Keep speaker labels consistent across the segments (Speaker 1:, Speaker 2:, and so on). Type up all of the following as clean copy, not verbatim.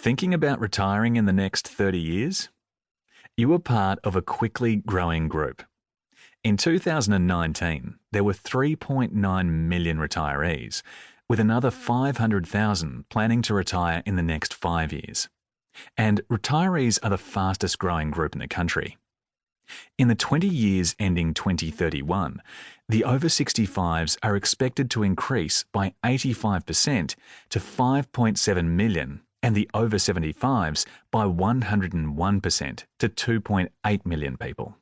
Speaker 1: Thinking about retiring in the next 30 years? You are part of a quickly growing group. In 2019, there were 3.9 million retirees, with another 500,000 planning to retire in the next 5 years. And retirees are the fastest growing group in the country. In the 20 years ending 2031, the over 65s are expected to increase by 85% to 5.7 million and the over 75s by 101% to 2.8 million people.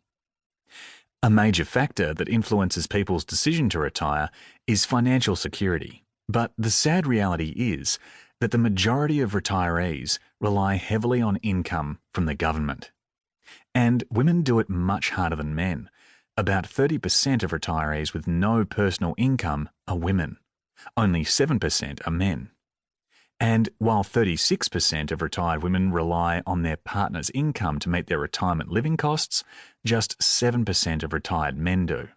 Speaker 1: A major factor that influences people's decision to retire is financial security, but the sad reality is that the majority of retirees rely heavily on income from the government. And women do it much harder than men. About 30% of retirees with no personal income are women. Only 7% are men. And while 36% of retired women rely on their partner's income to meet their retirement living costs, just 7% of retired men do.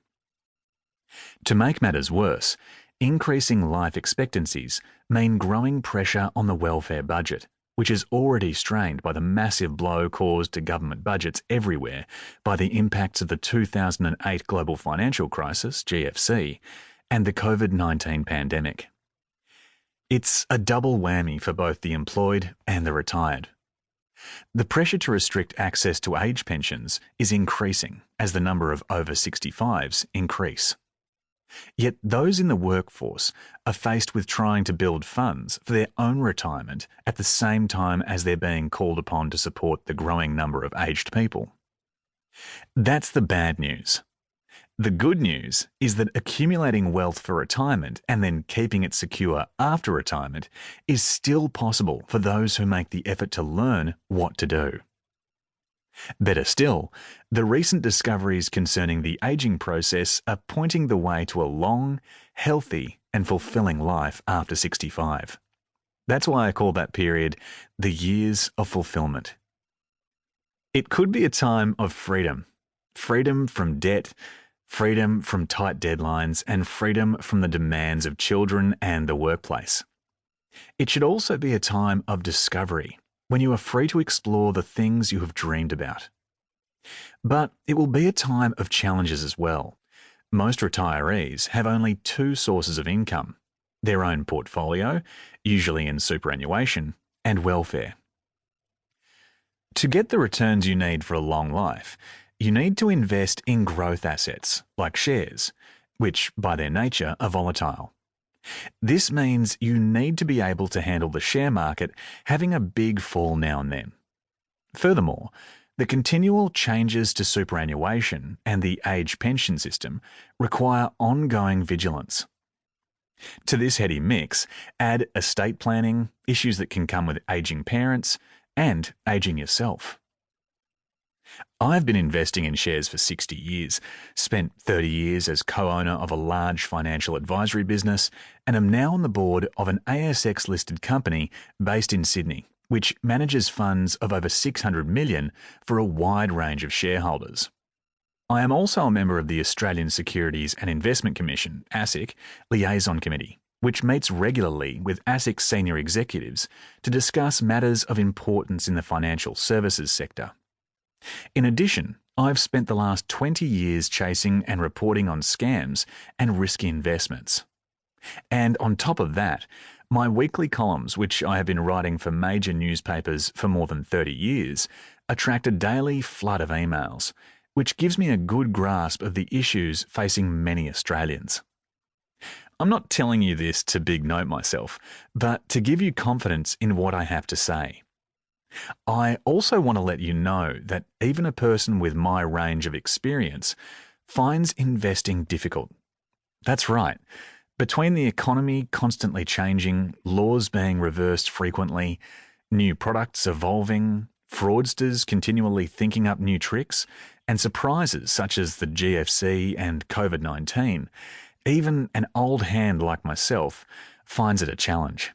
Speaker 1: To make matters worse, increasing life expectancies mean growing pressure on the welfare budget, which is already strained by the massive blow caused to government budgets everywhere by the impacts of the 2008 global financial crisis, GFC, and the COVID-19 pandemic. It's a double whammy for both the employed and the retired. The pressure to restrict access to age pensions is increasing as the number of over 65s increase. Yet those in the workforce are faced with trying to build funds for their own retirement at the same time as they're being called upon to support the growing number of aged people. That's the bad news. The good news is that accumulating wealth for retirement and then keeping it secure after retirement is still possible for those who make the effort to learn what to do. Better still, the recent discoveries concerning the aging process are pointing the way to a long, healthy, and fulfilling life after 65. That's why I call that period the years of fulfillment. It could be a time of freedom. Freedom from debt, freedom from tight deadlines, and freedom from the demands of children and the workplace. It should also be a time of discovery, when you are free to explore the things you have dreamed about. But it will be a time of challenges as well. Most retirees have only two sources of income: their own portfolio, usually in superannuation, and welfare. To get the returns you need for a long life, you need to invest in growth assets, like shares, which by their nature are volatile. This means you need to be able to handle the share market having a big fall now and then. Furthermore, the continual changes to superannuation and the age pension system require ongoing vigilance. To this heady mix, add estate planning, issues that can come with aging parents, and aging yourself. I've been investing in shares for 60 years, spent 30 years as co-owner of a large financial advisory business, and am now on the board of an ASX-listed company based in Sydney, which manages funds of over 600 million for a wide range of shareholders. I am also a member of the Australian Securities and Investment Commission, ASIC, Liaison Committee, which meets regularly with ASIC senior executives to discuss matters of importance in the financial services sector. In addition, I've spent the last 20 years chasing and reporting on scams and risky investments. And on top of that, my weekly columns, which I have been writing for major newspapers for more than 30 years, attract a daily flood of emails, which gives me a good grasp of the issues facing many Australians. I'm not telling you this to big note myself, but to give you confidence in what I have to say. I also want to let you know that even a person with my range of experience finds investing difficult. That's right. Between the economy constantly changing, laws being reversed frequently, new products evolving, fraudsters continually thinking up new tricks, and surprises such as the GFC and COVID-19, even an old hand like myself finds it a challenge.